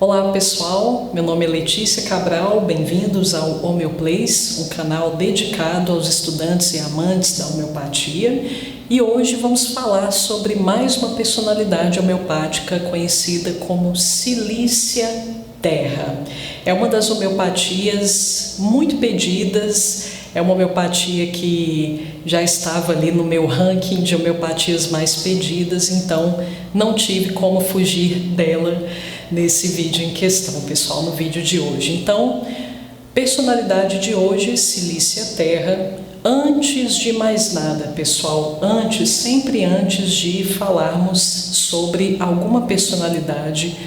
Olá pessoal, meu nome é Letícia Cabral, bem-vindos ao Homeoplace, um canal dedicado aos estudantes e amantes da homeopatia, e hoje vamos falar sobre mais uma personalidade homeopática conhecida como Silícia Terra. É uma das homeopatias muito pedidas, é uma homeopatia que já estava ali no meu ranking de homeopatias mais pedidas, então não tive como fugir dela nesse vídeo em questão, pessoal, no vídeo de hoje. Então, personalidade de hoje, Silícia Terra. Antes de mais nada, pessoal, sempre antes de falarmos sobre alguma personalidade,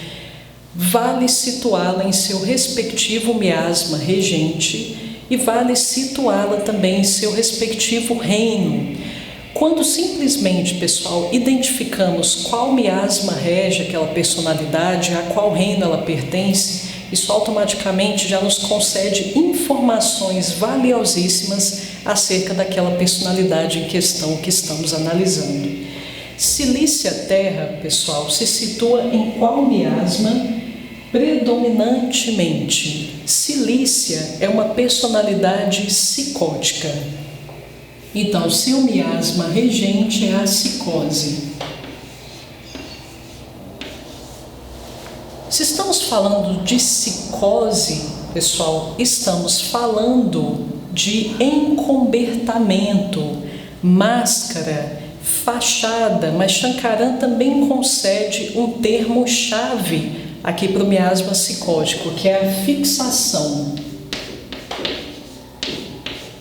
vale situá-la em seu respectivo miasma regente e vale situá-la também em seu respectivo reino. Quando simplesmente, pessoal, identificamos qual miasma rege aquela personalidade, a qual reino ela pertence, isso automaticamente já nos concede informações valiosíssimas acerca daquela personalidade em questão que estamos analisando. Silícia Terra, pessoal, se situa em qual miasma? Predominantemente, Silícia é uma personalidade psicótica. Então, seu miasma regente é a psicose. Se estamos falando de psicose, pessoal, estamos falando de encobertamento, máscara, fachada, mas Shankaran também concede um termo-chave aqui para o miasma psicótico, que é a fixação.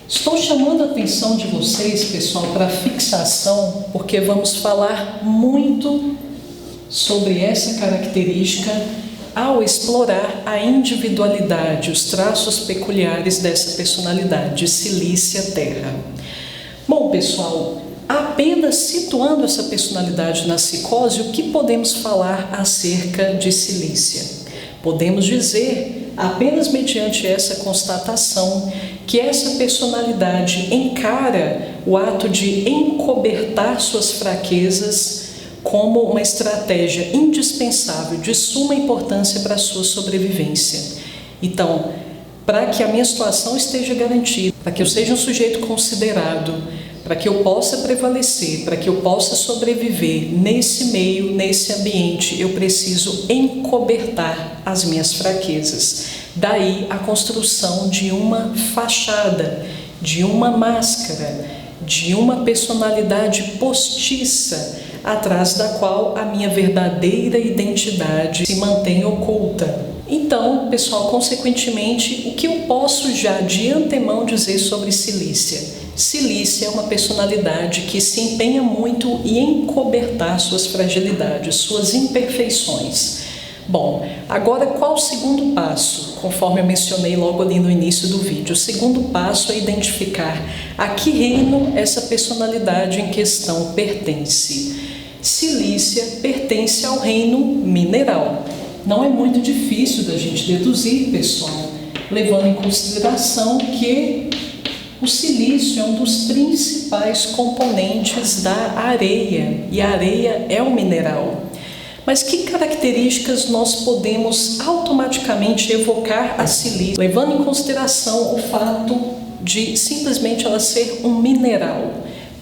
Estou chamando a atenção de vocês, pessoal, para a fixação, porque vamos falar muito sobre essa característica ao explorar a individualidade, os traços peculiares dessa personalidade, Silícia Terra. Bom, pessoal, apenas situando essa personalidade na psicose, o que podemos falar acerca de Silícia? Podemos dizer, apenas mediante essa constatação, que essa personalidade encara o ato de encobertar suas fraquezas como uma estratégia indispensável, de suma importância para a sua sobrevivência. Então, para que a minha situação esteja garantida, para que eu seja um sujeito considerado, para que eu possa prevalecer, para que eu possa sobreviver nesse meio, nesse ambiente, eu preciso encobertar as minhas fraquezas. Daí a construção de uma fachada, de uma máscara, de uma personalidade postiça, atrás da qual a minha verdadeira identidade se mantém oculta. Então, pessoal, consequentemente, o que eu posso já de antemão dizer sobre Silícia? Silícia é uma personalidade que se empenha muito em encobertar suas fragilidades, suas imperfeições. Bom, agora qual o segundo passo? Conforme eu mencionei logo ali no início do vídeo, o segundo passo é identificar a que reino essa personalidade em questão pertence. Silícia pertence ao reino mineral. Não é muito difícil da gente deduzir, pessoal, levando em consideração que o silício é um dos principais componentes da areia, e a areia é um mineral. Mas que características nós podemos automaticamente evocar a silícia, levando em consideração o fato de simplesmente ela ser um mineral?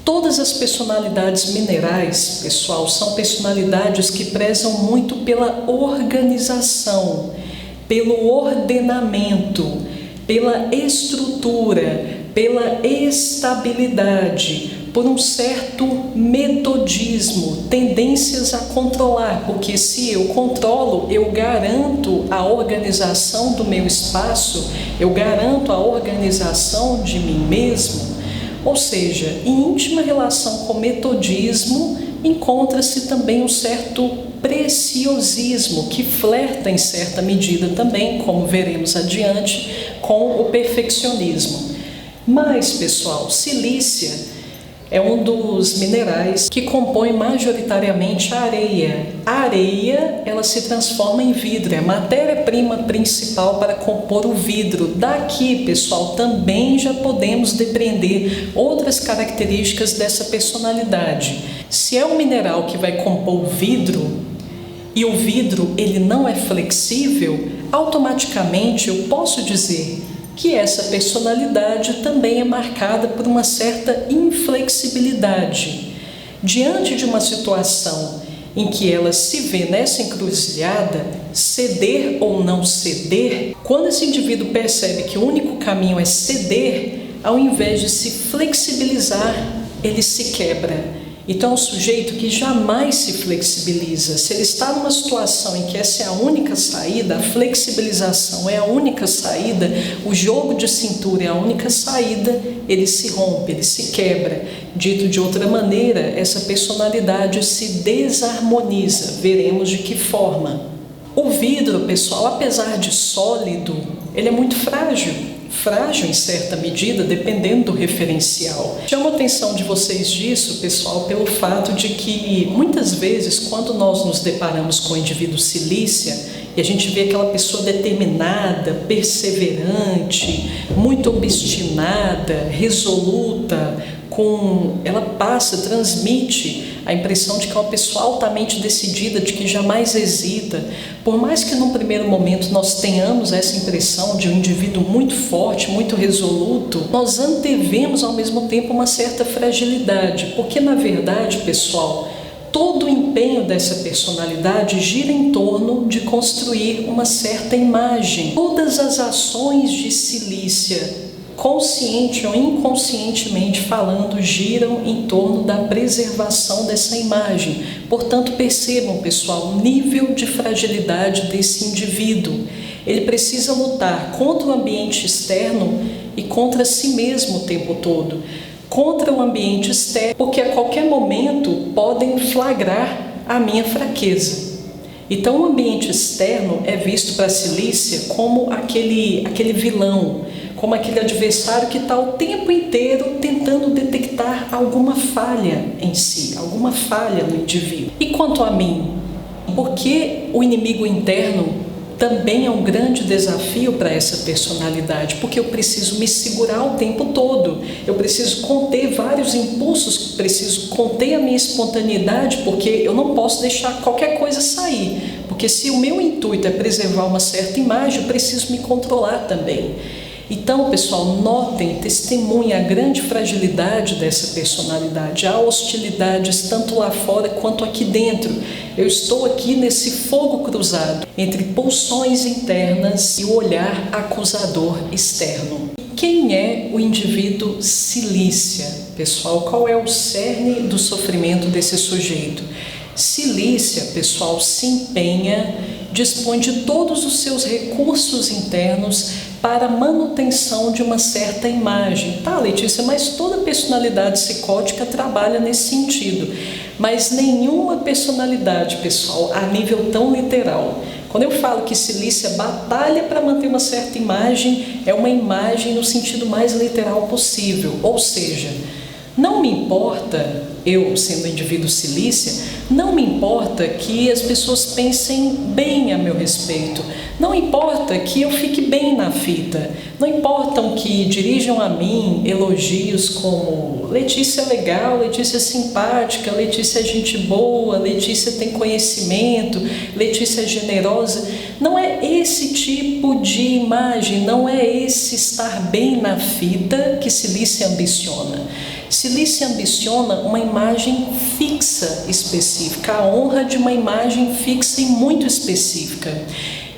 Todas as personalidades minerais, pessoal, são personalidades que prezam muito pela organização, pelo ordenamento, pela estrutura, pela estabilidade, por um certo metodismo, tendências a controlar, porque se eu controlo, eu garanto a organização do meu espaço, eu garanto a organização de mim mesmo. Ou seja, em íntima relação com o metodismo, encontra-se também um certo preciosismo, que flerta em certa medida também, como veremos adiante, com o perfeccionismo. Mas, pessoal, silícia é um dos minerais que compõe majoritariamente a areia. A areia, ela se transforma em vidro, é a matéria-prima principal para compor o vidro. Daqui, pessoal, também já podemos depreender outras características dessa personalidade. Se é um mineral que vai compor o vidro, e o vidro ele não é flexível, automaticamente eu posso dizer que essa personalidade também é marcada por uma certa inflexibilidade. Diante de uma situação em que ela se vê nessa encruzilhada, ceder ou não ceder, quando esse indivíduo percebe que o único caminho é ceder, ao invés de se flexibilizar, ele se quebra. Então, é um sujeito que jamais se flexibiliza. Se ele está numa situação em que essa é a única saída, a flexibilização é a única saída, o jogo de cintura é a única saída, ele se rompe, ele se quebra. Dito de outra maneira, essa personalidade se desarmoniza. Veremos de que forma. O vidro, pessoal, apesar de sólido, ele é muito frágil. Frágil em certa medida, dependendo do referencial. Chamo a atenção de vocês disso, pessoal, pelo fato de que muitas vezes, quando nós nos deparamos com o indivíduo silícia, e a gente vê aquela pessoa determinada, perseverante, muito obstinada, resoluta, ela transmite a impressão de que é uma pessoa altamente decidida, de que jamais hesita. Por mais que num primeiro momento nós tenhamos essa impressão de um indivíduo muito forte, muito resoluto, nós antevemos ao mesmo tempo uma certa fragilidade, porque na verdade, pessoal, todo o empenho dessa personalidade gira em torno de construir uma certa imagem. Todas as ações de Cilícia, consciente ou inconscientemente falando, giram em torno da preservação dessa imagem. Portanto, percebam, pessoal, o nível de fragilidade desse indivíduo. Ele precisa lutar contra o ambiente externo e contra si mesmo o tempo todo. Contra o ambiente externo, porque a qualquer momento podem flagrar a minha fraqueza. Então, o ambiente externo é visto para a Cilícia como aquele vilão, como aquele adversário que está o tempo inteiro tentando detectar alguma falha em si, alguma falha no indivíduo. E quanto a mim? Porque o inimigo interno também é um grande desafio para essa personalidade, porque eu preciso me segurar o tempo todo, eu preciso conter vários impulsos, preciso conter a minha espontaneidade, porque eu não posso deixar qualquer coisa sair, porque se o meu intuito é preservar uma certa imagem, eu preciso me controlar também. Então, pessoal, notem, testemunhem a grande fragilidade dessa personalidade. Há hostilidades tanto lá fora quanto aqui dentro. Eu estou aqui nesse fogo cruzado entre pulsões internas e o olhar acusador externo. Quem é o indivíduo Cilícia, pessoal? Qual é o cerne do sofrimento desse sujeito? Cilícia, pessoal, se empenha, dispõe de todos os seus recursos internos para a manutenção de uma certa imagem. Tá, Letícia, mas toda personalidade psicótica trabalha nesse sentido, mas nenhuma personalidade, pessoal, a nível tão literal. Quando eu falo que Cilícia batalha para manter uma certa imagem, é uma imagem no sentido mais literal possível, ou seja, não me importa, eu sendo indivíduo Cilícia, não me importa que as pessoas pensem bem a meu respeito, não importa que eu fique bem na fita, não importam que dirijam a mim elogios como Letícia é legal, Letícia é simpática, Letícia é gente boa, Letícia tem conhecimento, Letícia é generosa. Não é esse tipo de imagem, não é esse estar bem na fita que Cilícia ambiciona. Cilícia ambiciona uma imagem fixa específica, a honra de uma imagem fixa e muito específica.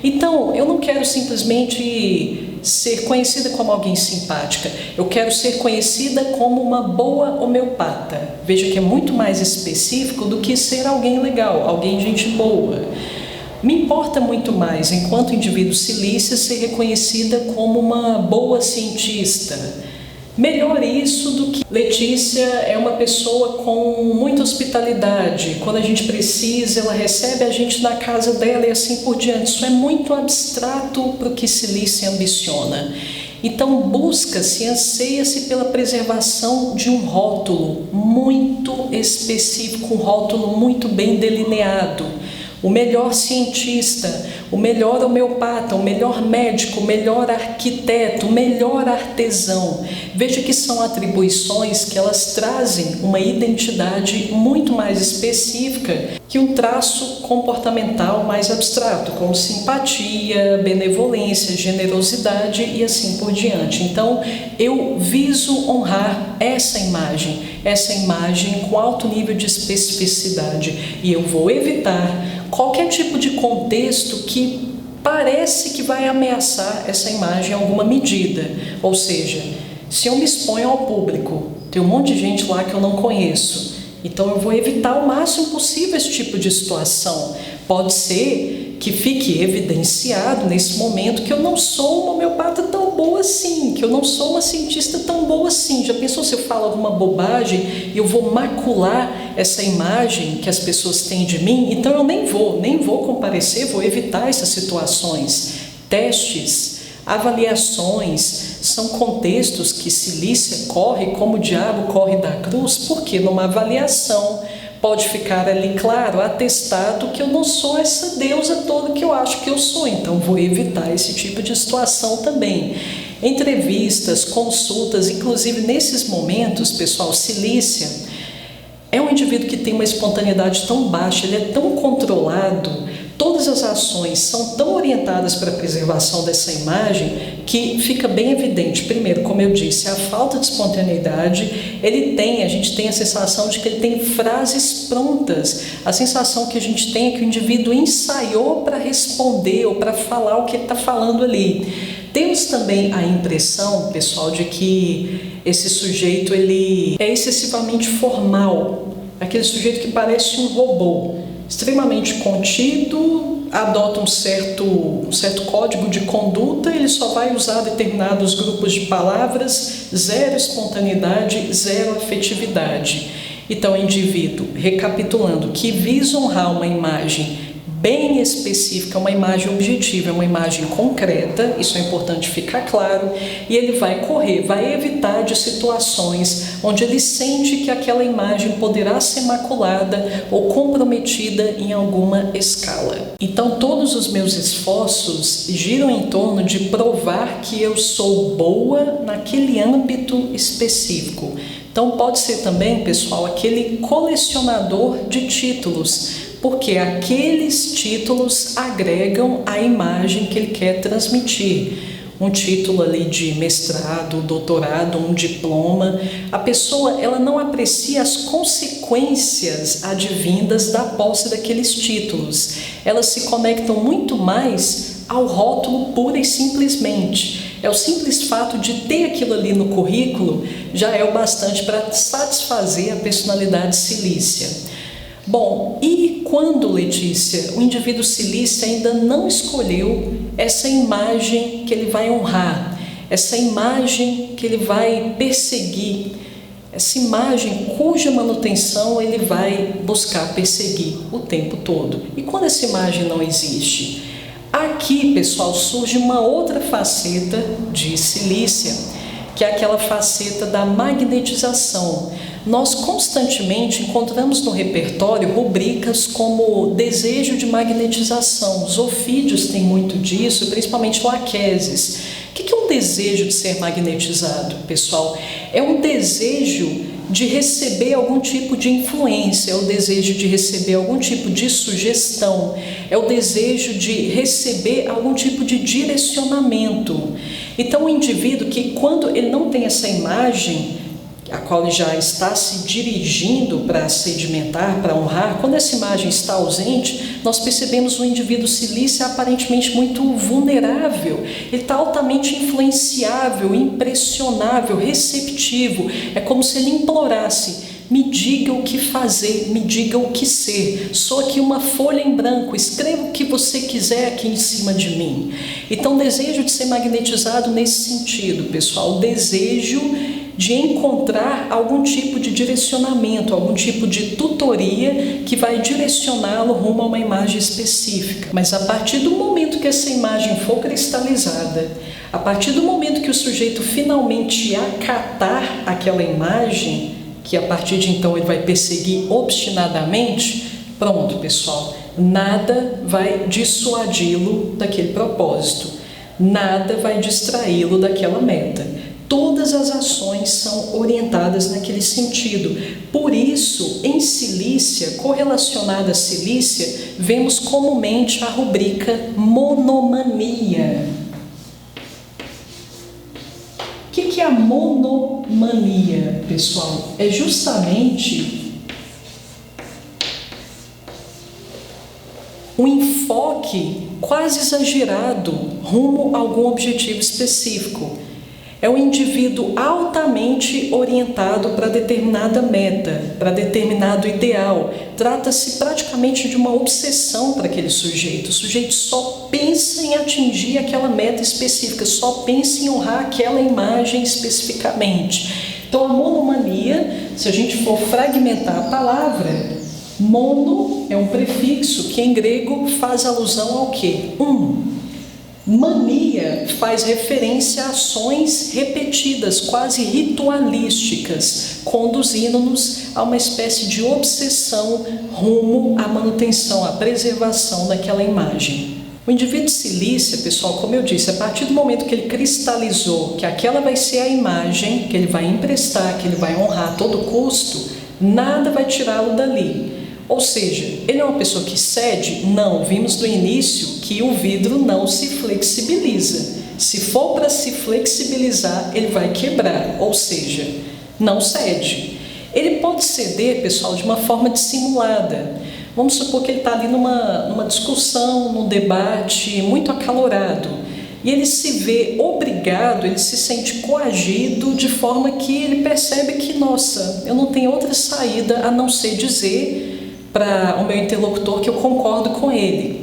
Então, eu não quero simplesmente ser conhecida como alguém simpática, eu quero ser conhecida como uma boa homeopata. Veja que é muito mais específico do que ser alguém legal, alguém gente boa. Me importa muito mais, enquanto indivíduo Cilícia, ser reconhecida como uma boa cientista. Melhor isso do que Letícia é uma pessoa com muita hospitalidade. Quando a gente precisa, ela recebe a gente na casa dela e assim por diante. Isso é muito abstrato para o que Cilícia ambiciona. Então busca-se, anseia-se pela preservação de um rótulo muito específico, um rótulo muito bem delineado. O melhor cientista, o melhor homeopata, o melhor médico, o melhor arquiteto, o melhor artesão. Veja que são atribuições que elas trazem uma identidade muito mais específica que um traço comportamental mais abstrato, como simpatia, benevolência, generosidade e assim por diante. Então, eu viso honrar essa imagem com alto nível de especificidade, e eu vou evitar qualquer tipo de contexto que parece que vai ameaçar essa imagem em alguma medida. Ou seja, se eu me exponho ao público, tem um monte de gente lá que eu não conheço, então eu vou evitar o máximo possível esse tipo de situação. Pode ser que fique evidenciado nesse momento que eu não sou uma homeopata tão boa assim, que eu não sou uma cientista tão boa assim. Já pensou se eu falo alguma bobagem e eu vou macular essa imagem que as pessoas têm de mim? Então eu nem vou comparecer, vou evitar essas situações. Testes, avaliações, são contextos que Cilícia corre como o diabo corre da cruz, porque numa avaliação pode ficar ali claro, atestado, que eu não sou essa deusa toda que eu acho que eu sou, então vou evitar esse tipo de situação também. Entrevistas, consultas, inclusive nesses momentos, pessoal, Cilícia é um indivíduo que tem uma espontaneidade tão baixa, ele é tão controlado, todas as ações são tão orientadas para a preservação dessa imagem que fica bem evidente. Primeiro, como eu disse, a falta de espontaneidade, a gente tem a sensação de que ele tem frases prontas. A sensação que a gente tem é que o indivíduo ensaiou para responder ou para falar o que ele está falando ali. Temos também a impressão, pessoal, de que esse sujeito ele é excessivamente formal, aquele sujeito que parece um robô, extremamente contido, adota um certo código de conduta, ele só vai usar determinados grupos de palavras, zero espontaneidade, zero afetividade. Então, o indivíduo, recapitulando, que visa honrar uma imagem bem específica, uma imagem objetiva, uma imagem concreta, isso é importante ficar claro, e ele vai evitar de situações onde ele sente que aquela imagem poderá ser maculada ou comprometida em alguma escala. Então, todos os meus esforços giram em torno de provar que eu sou boa naquele âmbito específico. Então, pode ser também, pessoal, aquele colecionador de títulos, porque aqueles títulos agregam a imagem que ele quer transmitir. Um título ali de mestrado, doutorado, um diploma. A pessoa ela não aprecia as consequências advindas da posse daqueles títulos. Elas se conectam muito mais ao rótulo pura e simplesmente. É o simples fato de ter aquilo ali no currículo já é o bastante para satisfazer a personalidade Cilícia. Bom, e quando, Letícia, o indivíduo Cilícia ainda não escolheu essa imagem que ele vai honrar, essa imagem que ele vai perseguir, essa imagem cuja manutenção ele vai buscar perseguir o tempo todo? E quando essa imagem não existe? Aqui, pessoal, surge uma outra faceta de Cilícia, que é aquela faceta da magnetização. Nós constantemente encontramos no repertório rubricas como desejo de magnetização. Os ofídios têm muito disso, principalmente Laquesis. O que é um desejo de ser magnetizado, pessoal? É um desejo de receber algum tipo de influência, é o desejo de receber algum tipo de sugestão, é o desejo de receber algum tipo de direcionamento. Então, o indivíduo que, quando ele não tem essa imagem, a qual ele já está se dirigindo para sedimentar, para honrar, quando essa imagem está ausente, nós percebemos um indivíduo Cilícia aparentemente muito vulnerável, ele está altamente influenciável, impressionável, receptivo, é como se ele implorasse: me diga o que fazer, me diga o que ser, sou aqui uma folha em branco, escreva o que você quiser aqui em cima de mim. Então, desejo de ser magnetizado nesse sentido, pessoal, o desejo de encontrar algum tipo de direcionamento, algum tipo de tutoria que vai direcioná-lo rumo a uma imagem específica. Mas a partir do momento que essa imagem for cristalizada, a partir do momento que o sujeito finalmente acatar aquela imagem, que a partir de então ele vai perseguir obstinadamente, pronto, pessoal, nada vai dissuadi-lo daquele propósito, nada vai distraí-lo daquela meta. Todas as ações são orientadas naquele sentido. Por isso, em Cilícia, correlacionada à Cilícia, vemos comumente a rubrica monomania. O que é a monomania, pessoal? É justamente um enfoque quase exagerado rumo a algum objetivo específico. É um indivíduo altamente orientado para determinada meta, para determinado ideal. Trata-se praticamente de uma obsessão para aquele sujeito. O sujeito só pensa em atingir aquela meta específica, só pensa em honrar aquela imagem especificamente. Então, a monomania, se a gente for fragmentar a palavra, mono é um prefixo que em grego faz alusão ao quê? Mania faz referência a ações repetidas, quase ritualísticas, conduzindo-nos a uma espécie de obsessão rumo à manutenção, à preservação daquela imagem. O indivíduo de Cilícia, pessoal, como eu disse, a partir do momento que ele cristalizou que aquela vai ser a imagem que ele vai emprestar, que ele vai honrar a todo custo, nada vai tirá-lo dali. Ou seja, ele é uma pessoa que cede? Não, vimos no início que o vidro não se flexibiliza. Se for para se flexibilizar, ele vai quebrar, ou seja, não cede. Ele pode ceder, pessoal, de uma forma dissimulada. Vamos supor que ele está ali numa discussão, num debate muito acalorado, e ele se vê obrigado, ele se sente coagido, de forma que ele percebe que, nossa, eu não tenho outra saída a não ser dizer para o meu interlocutor que eu concordo com ele.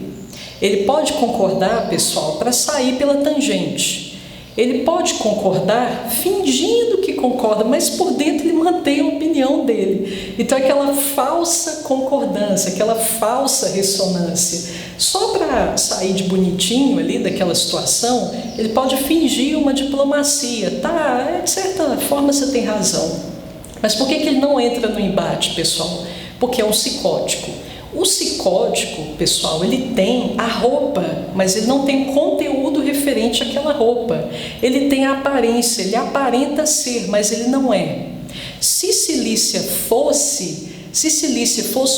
Ele pode concordar, pessoal, para sair pela tangente. Ele pode concordar fingindo que concorda, mas por dentro ele mantém a opinião dele. Então, aquela falsa concordância, aquela falsa ressonância. Só para sair de bonitinho ali daquela situação, ele pode fingir uma diplomacia. Tá, de certa forma você tem razão. Mas por que ele não entra no embate, pessoal? Porque é um psicótico. O psicótico, pessoal, ele tem a roupa, mas ele não tem conteúdo referente àquela roupa. Ele tem a aparência, ele aparenta ser, mas ele não é. Se Cilícia fosse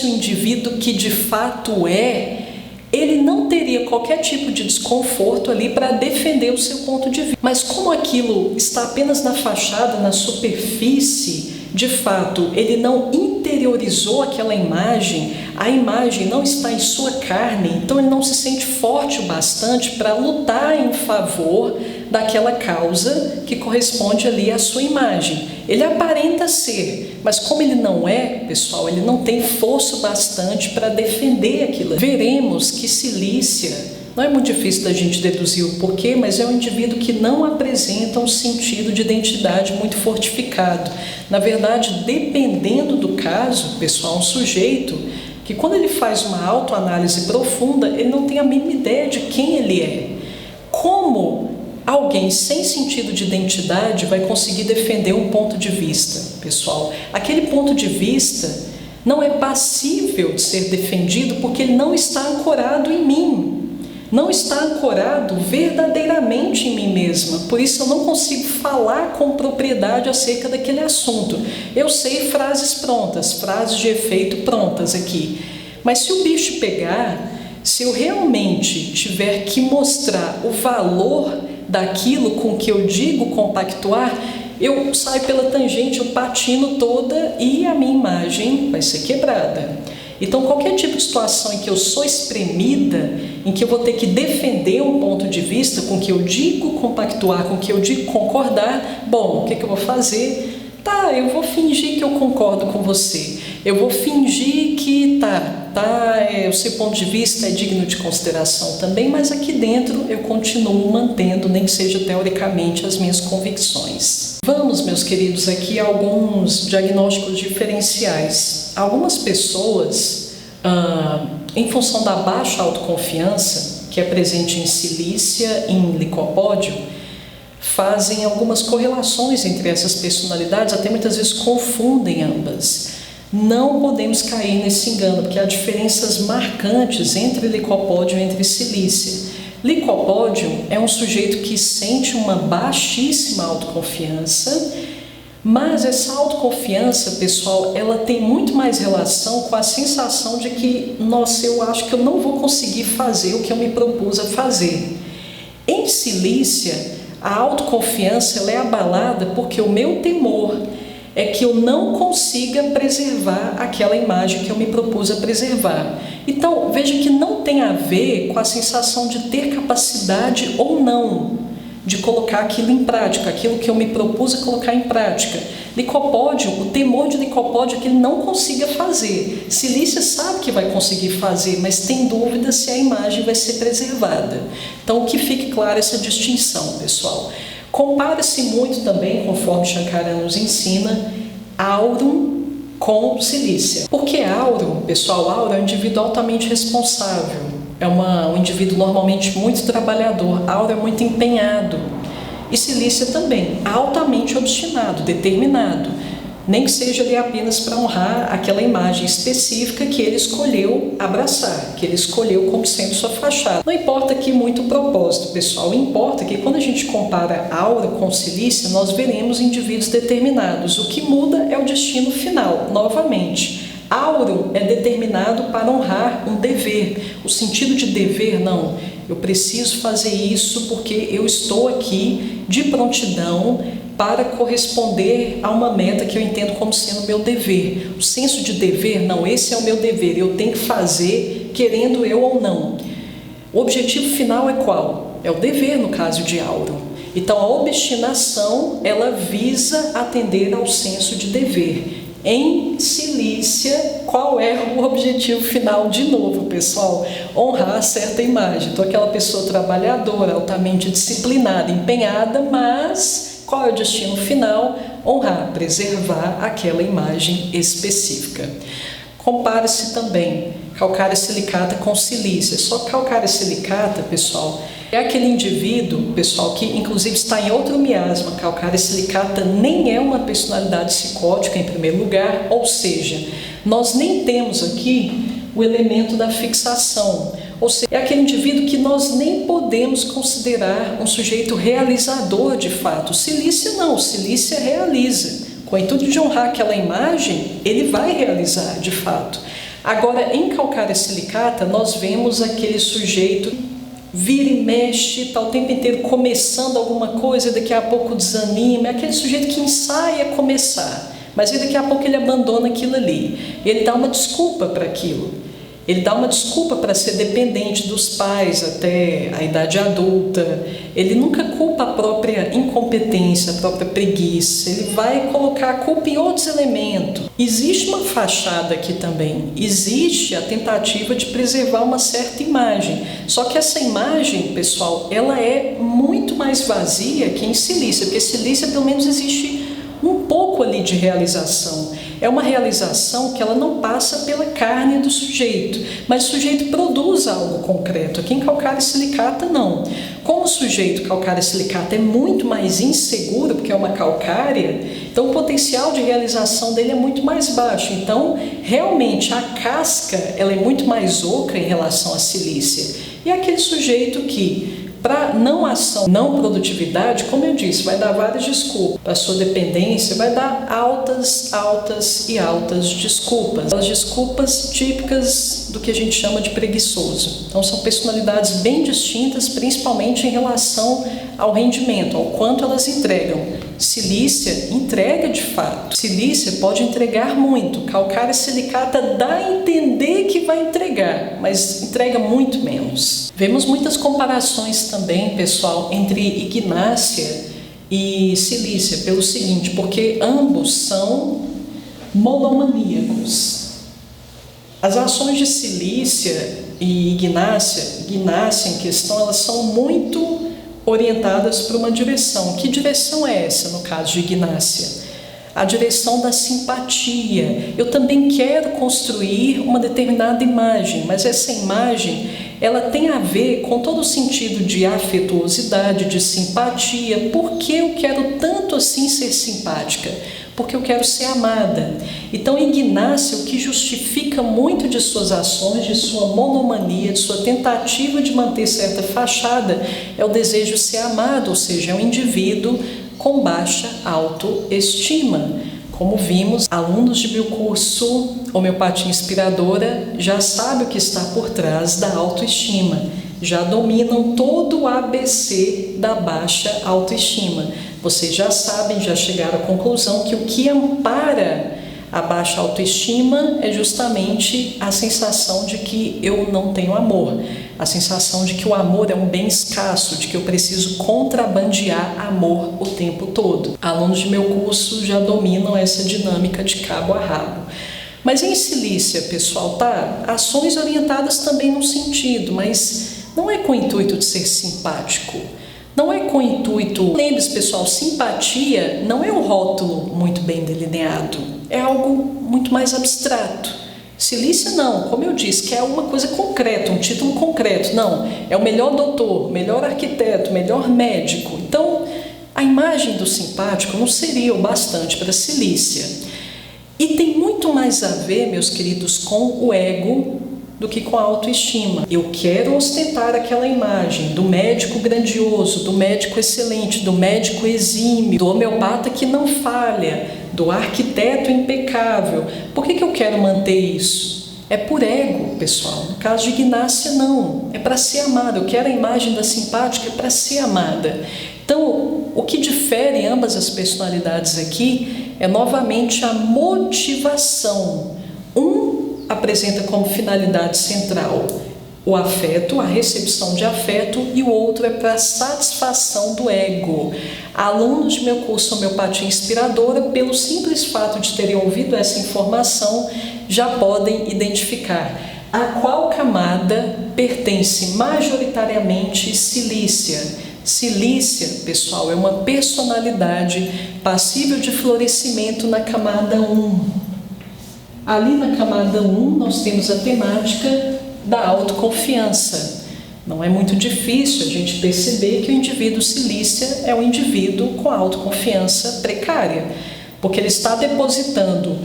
o indivíduo que de fato é, ele não teria qualquer tipo de desconforto ali para defender o seu ponto de vista. Mas como aquilo está apenas na fachada, na superfície, de fato, ele não interiorizou aquela imagem, a imagem não está em sua carne, então ele não se sente forte o bastante para lutar em favor daquela causa que corresponde ali à sua imagem. Ele aparenta ser, mas como ele não é, pessoal, ele não tem força bastante para defender aquilo. Veremos que Cilícia, não é muito difícil da gente deduzir o porquê, mas é um indivíduo que não apresenta um sentido de identidade muito fortificado. Na verdade, dependendo do caso, pessoal, um sujeito que quando ele faz uma autoanálise profunda, ele não tem a mínima ideia de quem ele é. Como alguém sem sentido de identidade vai conseguir defender um ponto de vista, pessoal? Aquele ponto de vista não é passível de ser defendido porque ele não está ancorado em mim. Não está ancorado verdadeiramente em mim mesma, por isso eu não consigo falar com propriedade acerca daquele assunto. Eu sei frases prontas, frases de efeito prontas aqui, mas se o bicho pegar, se eu realmente tiver que mostrar o valor daquilo com que eu digo compactuar, eu saio pela tangente, eu patino toda e a minha imagem vai ser quebrada. Então, qualquer tipo de situação em que eu sou espremida, em que eu vou ter que defender um ponto de vista com que eu digo compactuar, com que eu digo concordar, bom, o que eu vou fazer? Tá, eu vou fingir que eu concordo com você. Eu vou fingir que o seu ponto de vista é digno de consideração também, mas aqui dentro eu continuo mantendo, nem que seja teoricamente, as minhas convicções. Vamos, meus queridos, aqui a alguns diagnósticos diferenciais. Algumas pessoas, em função da baixa autoconfiança, que é presente em Cilícia, em Licopódio, fazem algumas correlações entre essas personalidades, até muitas vezes confundem ambas. Não podemos cair nesse engano, porque há diferenças marcantes entre licopódio e entre silícia. Licopódio é um sujeito que sente uma baixíssima autoconfiança, mas essa autoconfiança, pessoal, ela tem muito mais relação com a sensação de que, nossa, eu acho que eu não vou conseguir fazer o que eu me propus a fazer. Em silícia, a autoconfiança ela é abalada porque o meu temor é que eu não consiga preservar aquela imagem que eu me propus a preservar. Então, veja que não tem a ver com a sensação de ter capacidade ou não de colocar aquilo em prática, aquilo que eu me propus a colocar em prática. Licopódio, o temor de licopódio é que ele não consiga fazer. Silícia sabe que vai conseguir fazer, mas tem dúvida se a imagem vai ser preservada. Então, que fique clara essa distinção, pessoal. Compara-se muito também, conforme Shankara nos ensina, aurum com silícia. Porque aurum, pessoal, aurum é um indivíduo altamente responsável, é um indivíduo normalmente muito trabalhador, aurum é muito empenhado. E silícia também, altamente obstinado, determinado, nem que seja ali apenas para honrar aquela imagem específica que ele escolheu abraçar, que ele escolheu como sendo sua fachada. Não importa aqui muito o propósito, pessoal, importa que quando a gente compara aura com silícia, nós veremos indivíduos determinados. O que muda é o destino final, novamente. Aurum é determinado para honrar um dever. O sentido de dever, não. Eu preciso fazer isso porque eu estou aqui de prontidão para corresponder a uma meta que eu entendo como sendo meu dever. O senso de dever, não, esse é o meu dever, eu tenho que fazer, querendo eu ou não. O objetivo final é qual? É o dever, no caso de Aurum. Então, a obstinação, ela visa atender ao senso de dever. Em silícia, qual é o objetivo final? De novo, pessoal, honrar certa imagem. Então, aquela pessoa trabalhadora, altamente disciplinada, empenhada, mas qual é o destino final? Honrar, preservar aquela imagem específica. Compare-se também calcária silicata com silícia. Só calcária silicata, pessoal, é aquele indivíduo, pessoal, que inclusive está em outro miasma. Calcária silicata nem é uma personalidade psicótica em primeiro lugar, ou seja, nós nem temos aqui o elemento da fixação. Ou seja, é aquele indivíduo que nós nem podemos considerar um sujeito realizador de fato. Silícia não, silícia realiza. Com o intuito de honrar aquela imagem, ele vai realizar de fato. Agora, em calcária silicata, nós vemos aquele sujeito vira e mexe, está o tempo inteiro começando alguma coisa, daqui a pouco desanima, é aquele sujeito que ensaia começar, mas daqui a pouco ele abandona aquilo ali, ele dá uma desculpa para aquilo, ele dá uma desculpa para ser dependente dos pais até a idade adulta, ele nunca culpa a própria incompetência, a própria preguiça, ele vai colocar a culpa em outros elementos. Existe uma fachada aqui também, existe a tentativa de preservar uma certa imagem, só que essa imagem, pessoal, ela é muito mais vazia que em silícia, porque silícia pelo menos existe um pouco ali de realização. É uma realização que ela não passa pela carne do sujeito, mas o sujeito produz algo concreto. Aqui em calcária silicata, não. Como o sujeito calcária silicata é muito mais inseguro, porque é uma calcária, então o potencial de realização dele é muito mais baixo. Então, realmente, a casca ela é muito mais oca em relação à silícia. E é aquele sujeito que, para não ação, não produtividade, como eu disse, vai dar várias desculpas. Para sua dependência, vai dar altas desculpas. As desculpas típicas do que a gente chama de preguiçoso. Então, são personalidades bem distintas, principalmente em relação ao rendimento, ao quanto elas entregam. Silícia entrega de fato. Silícia pode entregar muito. Calcária silicata dá a entender que vai entregar, mas entrega muito menos. Vemos muitas comparações também, pessoal, entre ignácia e silícia, pelo seguinte, porque ambos são monomaníacos. As ações de silícia e ignácia em questão, elas são muito orientadas para uma direção. Que direção é essa, no caso de ignácia? A direção da simpatia. Eu também quero construir uma determinada imagem, mas essa imagem, ela tem a ver com todo o sentido de afetuosidade, de simpatia. Por que eu quero tanto assim ser simpática? porque eu quero ser amada. Então, Ignácia, o que justifica muito de suas ações, de sua monomania, de sua tentativa de manter certa fachada, é o desejo de ser amado, ou seja, é um indivíduo com baixa autoestima. Como vimos, alunos de meu curso Homeopatia Inspiradora já sabem o que está por trás da autoestima, já dominam todo o ABC da baixa autoestima. Vocês já sabem, já chegaram à conclusão que o que ampara a baixa autoestima é justamente a sensação de que eu não tenho amor, a sensação de que o amor é um bem escasso, de que eu preciso contrabandear amor o tempo todo. Alunos de meu curso já dominam essa dinâmica de cabo a rabo. Mas em Cilícia, pessoal, tá? Ações orientadas também num sentido, mas não é com o intuito de ser simpático. Não é com o intuito... Lembre-se, pessoal, simpatia não é um rótulo muito bem delineado. É algo muito mais abstrato. Cilícia não, como eu disse, que é uma coisa concreta, um título concreto. Não, é o melhor doutor, melhor arquiteto, melhor médico. Então, a imagem do simpático não seria o bastante para Cilícia. E tem muito mais a ver, meus queridos, com o ego do que com a autoestima. Eu quero ostentar aquela imagem do médico grandioso, do médico excelente, do médico exímio, do homeopata que não falha, do arquiteto impecável. Por que eu quero manter isso? É por ego, pessoal. No caso de Ignácia, não. É para ser amada. Eu quero a imagem da simpática para ser amada. Então, o que difere ambas as personalidades aqui é novamente a motivação. Apresenta como finalidade central o afeto, a recepção de afeto, e o outro é para a satisfação do ego. Alunos de meu curso Homeopatia Inspiradora, pelo simples fato de terem ouvido essa informação, já podem identificar a qual camada pertence majoritariamente Cilícia. Cilícia, pessoal, é uma personalidade passível de florescimento na camada 1. Ali na camada 1 nós temos a temática da autoconfiança. Não é muito difícil a gente perceber que o indivíduo Cilícia é um indivíduo com autoconfiança precária, porque ele está depositando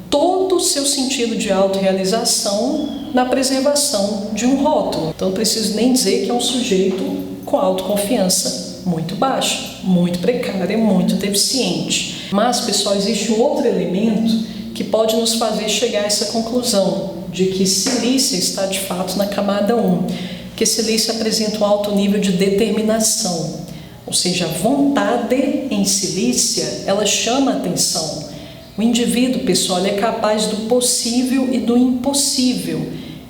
todo o seu sentido de autorrealização na preservação de um rótulo. Então não preciso nem dizer que é um sujeito com autoconfiança muito baixa, muito precária, muito deficiente. Mas, pessoal, existe um outro elemento que pode nos fazer chegar a essa conclusão de que Cilícia está de fato na camada 1, que Cilícia apresenta um alto nível de determinação, ou seja, a vontade em Cilícia, ela chama a atenção. O indivíduo, pessoal, ele é capaz do possível e do impossível.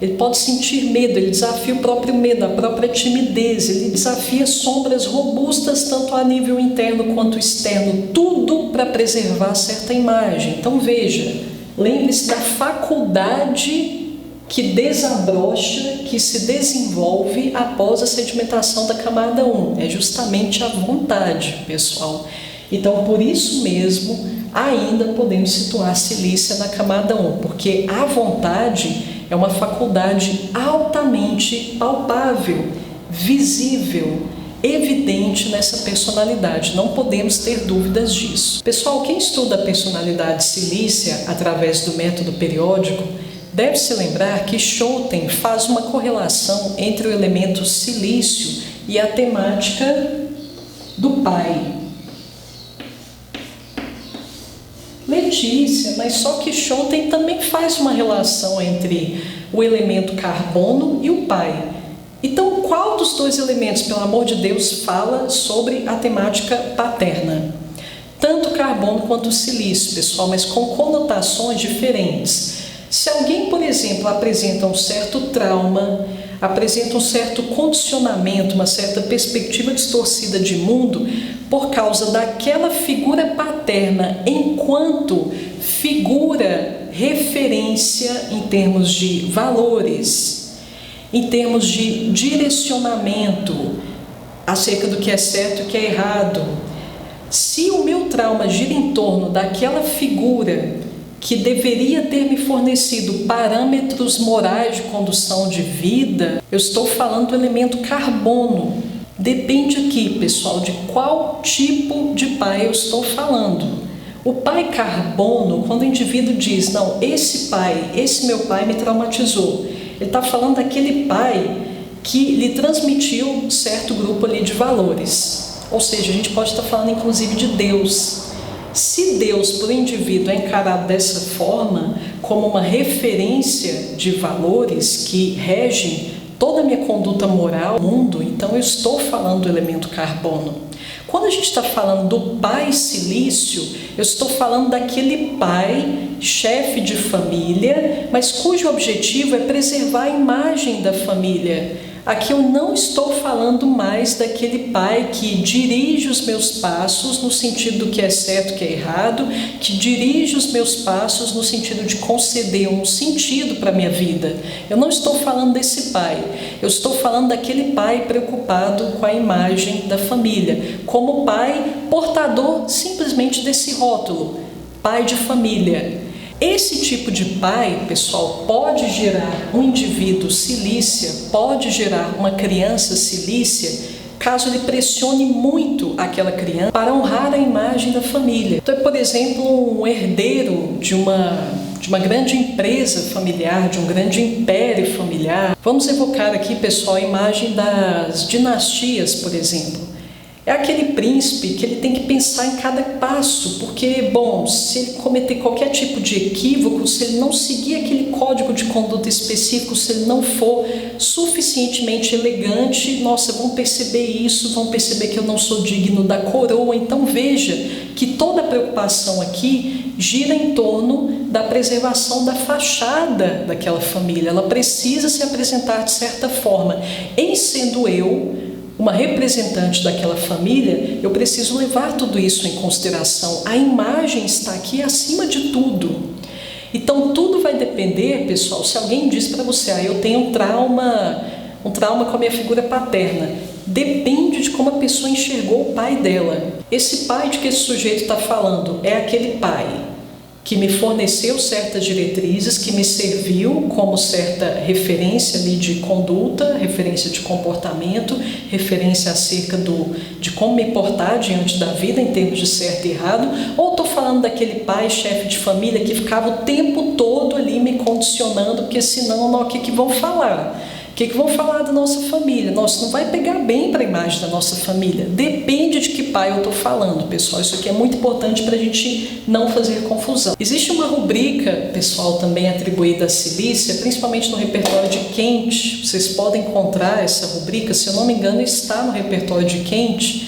Ele pode sentir medo, ele desafia o próprio medo, a própria timidez, ele desafia sombras robustas, tanto a nível interno quanto externo, tudo para preservar certa imagem. Então veja, lembre-se da faculdade que desabrocha, que se desenvolve após a sedimentação da camada 1. É justamente a vontade, pessoal. Então, por isso mesmo, ainda podemos situar Cilícia na camada 1, porque a vontade é uma faculdade altamente palpável, visível, evidente nessa personalidade. Não podemos ter dúvidas disso. Pessoal, quem estuda a personalidade Cilícia através do método periódico deve se lembrar que Schouten faz uma correlação entre o elemento silício e a temática do pai. Letícia, mas só que Schouten também faz uma relação entre o elemento carbono e o pai. Então, qual dos dois elementos, pelo amor de Deus, fala sobre a temática paterna? Tanto o carbono quanto o silício, pessoal, mas com conotações diferentes. Se alguém, por exemplo, apresenta um certo trauma, apresenta um certo condicionamento, uma certa perspectiva distorcida de mundo, por causa daquela figura paterna enquanto figura referência em termos de valores, em termos de direcionamento acerca do que é certo e o que é errado. Se o meu trauma gira em torno daquela figura que deveria ter me fornecido parâmetros morais de condução de vida, eu estou falando do elemento carbono. Depende aqui, pessoal, de qual tipo de pai eu estou falando. O pai carbono, quando o indivíduo diz, não, esse meu pai me traumatizou, ele está falando daquele pai que lhe transmitiu certo grupo ali de valores. Ou seja, a gente pode estar falando inclusive de Deus. Se Deus, para o indivíduo, é encarado dessa forma, como uma referência de valores que regem toda a minha conduta moral no mundo, então eu estou falando do elemento carbono. Quando a gente está falando do pai silício, eu estou falando daquele pai, chefe de família, mas cujo objetivo é preservar a imagem da família. Aqui eu não estou falando mais daquele pai que dirige os meus passos no sentido do que é certo e o que é errado, que dirige os meus passos no sentido de conceder um sentido para a minha vida. Eu não estou falando desse pai, eu estou falando daquele pai preocupado com a imagem da família, como pai portador simplesmente desse rótulo, pai de família. Esse tipo de pai, pessoal, pode gerar um indivíduo silícia, pode gerar uma criança silícia, caso ele pressione muito aquela criança para honrar a imagem da família. Então, por exemplo, um herdeiro de uma grande empresa familiar, de um grande império familiar. Vamos evocar aqui, pessoal, a imagem das dinastias, por exemplo. É aquele príncipe que ele tem que pensar em cada passo, porque, bom, se ele cometer qualquer tipo de equívoco, se ele não seguir aquele código de conduta específico, se ele não for suficientemente elegante, nossa, vão perceber isso, vão perceber que eu não sou digno da coroa. Então veja que toda a preocupação aqui gira em torno da preservação da fachada daquela família. Ela precisa se apresentar de certa forma. Em sendo eu uma representante daquela família, eu preciso levar tudo isso em consideração. A imagem está aqui acima de tudo. Então tudo vai depender, pessoal, se alguém diz para você, eu tenho um trauma com a minha figura paterna. Depende de como a pessoa enxergou o pai dela. Esse pai de que esse sujeito está falando é aquele pai que me forneceu certas diretrizes, que me serviu como certa referência ali de conduta, referência de comportamento, referência acerca de como me portar diante da vida em termos de certo e errado, ou estou falando daquele pai, chefe de família, que ficava o tempo todo ali me condicionando, porque senão, o que vão falar? O que vão falar da nossa família? Nossa, não vai pegar bem para a imagem da nossa família. Depende de que pai eu estou falando, pessoal. Isso aqui é muito importante para a gente não fazer confusão. Existe uma rubrica, pessoal, também atribuída à silícia, principalmente no repertório de Kent. Vocês podem encontrar essa rubrica, se eu não me engano, está no repertório de Kent,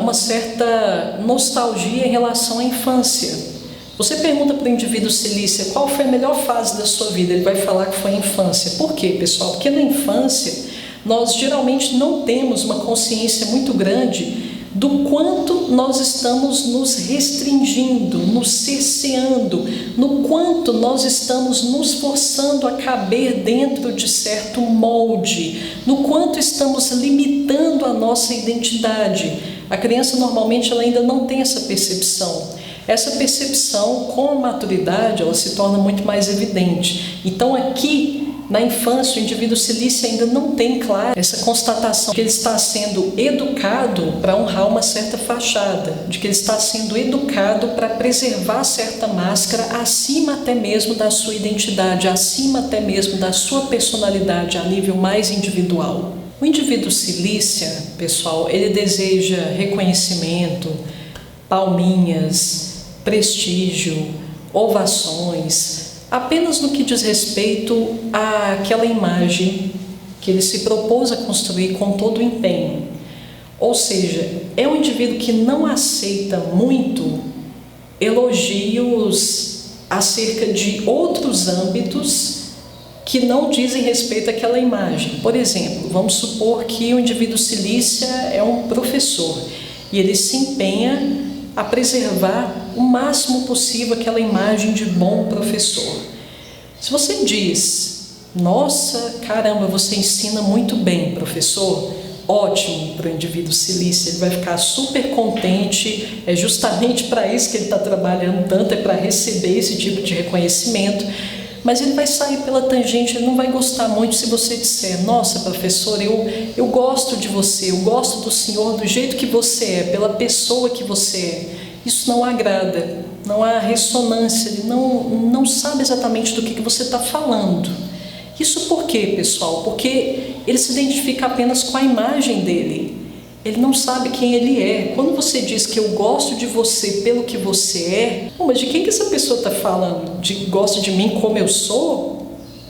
uma certa nostalgia em relação à infância. Você pergunta para o indivíduo silícia qual foi a melhor fase da sua vida, ele vai falar que foi a infância. Por quê, pessoal? Porque na infância nós geralmente não temos uma consciência muito grande do quanto nós estamos nos restringindo, nos cerceando, no quanto nós estamos nos forçando a caber dentro de certo molde, no quanto estamos limitando a nossa identidade. A criança normalmente ela ainda não tem essa percepção. Essa percepção, com a maturidade, ela se torna muito mais evidente. Então aqui, na infância, o indivíduo silício ainda não tem clara essa constatação de que ele está sendo educado para honrar uma certa fachada, de que ele está sendo educado para preservar certa máscara acima até mesmo da sua identidade, acima até mesmo da sua personalidade a nível mais individual. O indivíduo silícia, pessoal, ele deseja reconhecimento, palminhas, prestígio, ovações, apenas no que diz respeito àquela imagem que ele se propôs a construir com todo o empenho. Ou seja, é um indivíduo que não aceita muito elogios acerca de outros âmbitos que não dizem respeito àquela imagem. Por exemplo, vamos supor que o indivíduo silícia é um professor e ele se empenha a preservar o máximo possível aquela imagem de bom professor. Se você diz, nossa, caramba, você ensina muito bem, professor, ótimo para o indivíduo silício, ele vai ficar super contente, é justamente para isso que ele está trabalhando tanto, é para receber esse tipo de reconhecimento, mas ele vai sair pela tangente, ele não vai gostar muito se você disser, nossa, professor, eu gosto de você, eu gosto do senhor do jeito que você é, pela pessoa que você é. isso não agrada, não há ressonância, ele não sabe exatamente do que você está falando. Isso por quê, pessoal? Porque ele se identifica apenas com a imagem dele. Ele não sabe quem ele é. Quando você diz que eu gosto de você pelo que você é, mas de quem que essa pessoa está falando? De gosta de mim como eu sou?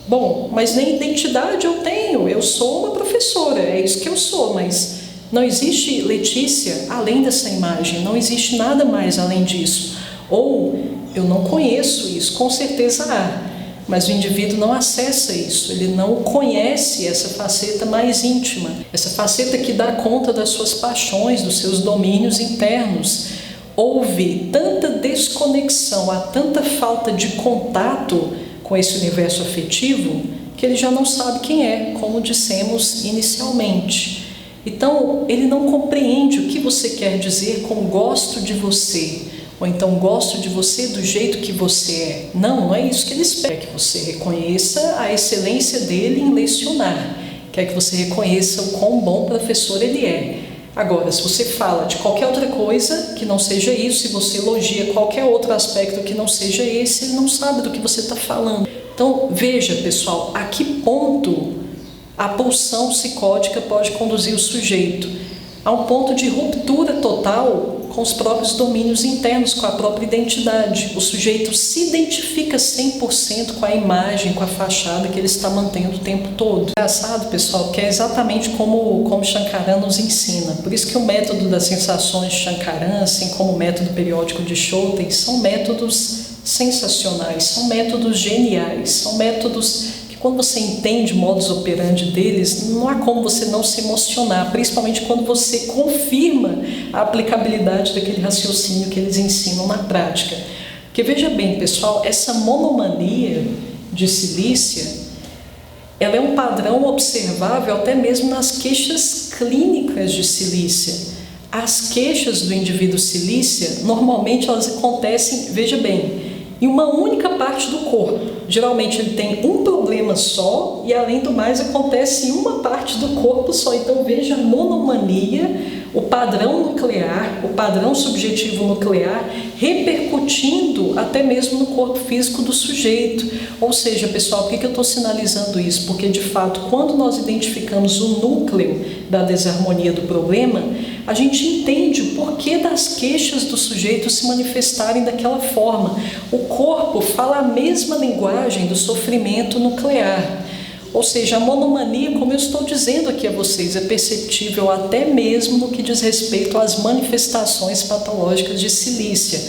Bom, mas nem identidade eu tenho. Eu sou uma professora, é isso que eu sou, mas não existe Letícia além dessa imagem, não existe nada mais além disso. Ou eu não conheço isso, com certeza há. Mas o indivíduo não acessa isso, ele não conhece essa faceta mais íntima, essa faceta que dá conta das suas paixões, dos seus domínios internos. Houve tanta desconexão, há tanta falta de contato com esse universo afetivo, que ele já não sabe quem é, como dissemos inicialmente. Então, ele não compreende o que você quer dizer com gosto de você. Ou então, gosto de você do jeito que você é. Não é isso que ele espera. Quer que você reconheça a excelência dele em lecionar. Quer que você reconheça o quão bom professor ele é. Agora, se você fala de qualquer outra coisa que não seja isso, se você elogia qualquer outro aspecto que não seja esse, ele não sabe do que você está falando. Então, veja, pessoal, a que ponto a pulsão psicótica pode conduzir o sujeito a um ponto de ruptura total com os próprios domínios internos, com a própria identidade. O sujeito se identifica 100% com a imagem, com a fachada que ele está mantendo o tempo todo. Engraçado, pessoal, que é exatamente como Shankaran nos ensina. Por isso que o método das sensações de Shankaran, assim como o método periódico de Schouten, são métodos sensacionais, são métodos geniais, são métodos que, quando você entende o modus operandi deles, não há como você não se emocionar, principalmente quando você confirma a aplicabilidade daquele raciocínio que eles ensinam na prática. Porque veja bem, pessoal, essa monomania de Cilícia, ela é um padrão observável até mesmo nas queixas clínicas de Cilícia. As queixas do indivíduo Cilícia, normalmente elas acontecem, veja bem, em uma única parte do corpo. Geralmente ele tem um problema só e, além do mais, acontece em uma parte do corpo só. Então veja a monomania, o padrão nuclear, o padrão subjetivo nuclear repercutindo até mesmo no corpo físico do sujeito. Ou seja, pessoal, por que eu estou sinalizando isso? Porque, de fato, quando nós identificamos o núcleo da desarmonia do problema, a gente entende o porquê das queixas do sujeito se manifestarem daquela forma. O corpo fala a mesma linguagem do sofrimento nuclear. Ou seja, a monomania, como eu estou dizendo aqui a vocês, é perceptível até mesmo no que diz respeito às manifestações patológicas de Cilícia.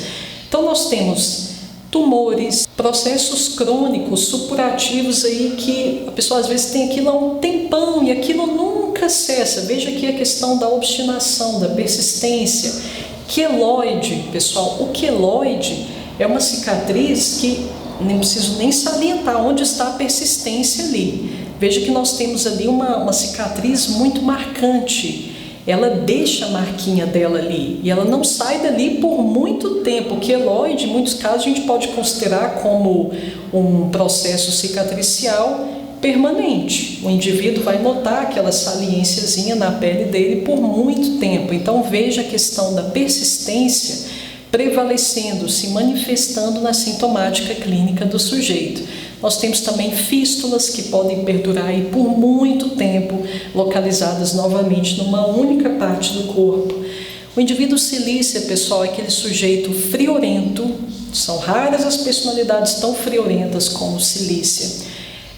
Então nós temos tumores, processos crônicos, supurativos aí que a pessoa às vezes tem aquilo há um tempão e aquilo nunca cessa. Veja aqui a questão da obstinação, da persistência. Queloide, pessoal, o queloide é uma cicatriz que nem preciso nem salientar onde está a persistência ali. Veja que nós temos ali uma cicatriz muito marcante. Ela deixa a marquinha dela ali e ela não sai dali por muito tempo. O queloide, em muitos casos, a gente pode considerar como um processo cicatricial permanente. O indivíduo vai notar aquela saliênciazinha na pele dele por muito tempo. Então veja a questão da persistência prevalecendo, se manifestando na sintomática clínica do sujeito. Nós temos também fístulas que podem perdurar aí por muito tempo, localizadas novamente numa única parte do corpo. O indivíduo Cilícia, pessoal, é aquele sujeito friorento. São raras as personalidades tão friorentas como Cilícia.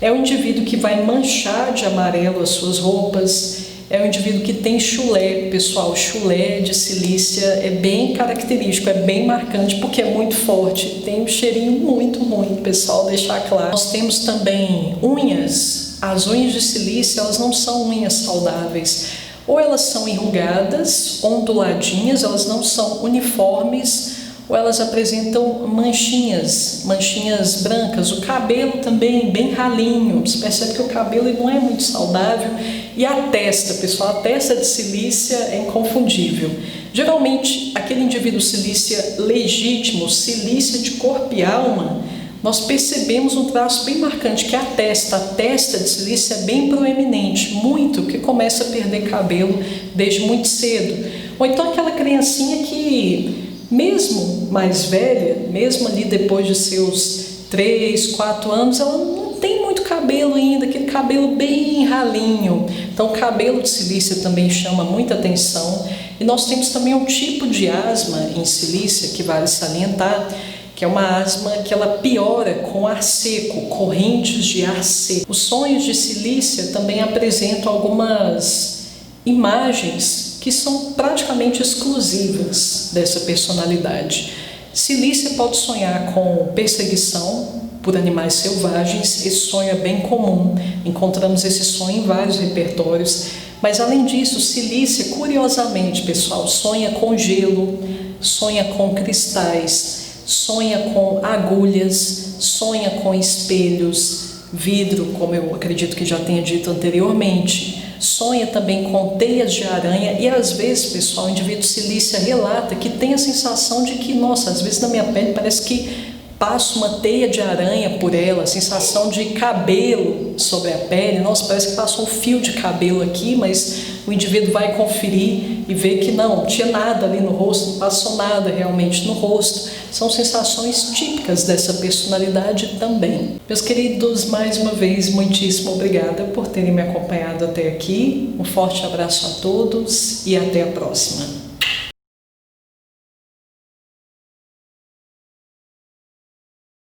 É o indivíduo que vai manchar de amarelo as suas roupas. É um indivíduo que tem chulé, pessoal. Chulé de Cilícia é bem característico, é bem marcante porque é muito forte, tem um cheirinho muito ruim, pessoal, deixar claro. Nós temos também unhas. As unhas de Cilícia, elas não são unhas saudáveis. Ou elas são enrugadas, onduladinhas, elas não são uniformes, ou elas apresentam manchinhas brancas. O cabelo também bem ralinho, você percebe que o cabelo não é muito saudável. E a testa, pessoal, a testa de Cilícia é inconfundível. Geralmente, aquele indivíduo Cilícia legítimo, Cilícia de corpo e alma, nós percebemos um traço bem marcante, que é a testa de Cilícia é bem proeminente, muito, que começa a perder cabelo desde muito cedo. Ou então aquela criancinha que mesmo mais velha, mesmo ali depois de seus 3, 4 anos, ela não tem muito cabelo ainda, aquele cabelo bem ralinho. Então, o cabelo de silícia também chama muita atenção. E nós temos também um tipo de asma em silícia que vale salientar, que é uma asma que ela piora com ar seco, correntes de ar seco. Os sonhos de silícia também apresentam algumas imagens que são praticamente exclusivas dessa personalidade. Silícia pode sonhar com perseguição por animais selvagens. Esse sonho é bem comum, encontramos esse sonho em vários repertórios. Mas além disso, silícia, curiosamente, pessoal, sonha com gelo, sonha com cristais, sonha com agulhas, sonha com espelhos, vidro, como eu acredito que já tenha dito anteriormente. Sonha também com teias de aranha e às vezes, pessoal, o indivíduo silícia relata que tem a sensação de que, nossa, às vezes na minha pele parece que passa uma teia de aranha por ela, a sensação de cabelo sobre a pele, nossa, parece que passou um fio de cabelo aqui, mas o indivíduo vai conferir e vê que não tinha nada ali no rosto, não passou nada realmente no rosto. São sensações típicas dessa personalidade também. Meus queridos, mais uma vez, muitíssimo obrigada por terem me acompanhado até aqui. Um forte abraço a todos e até a próxima.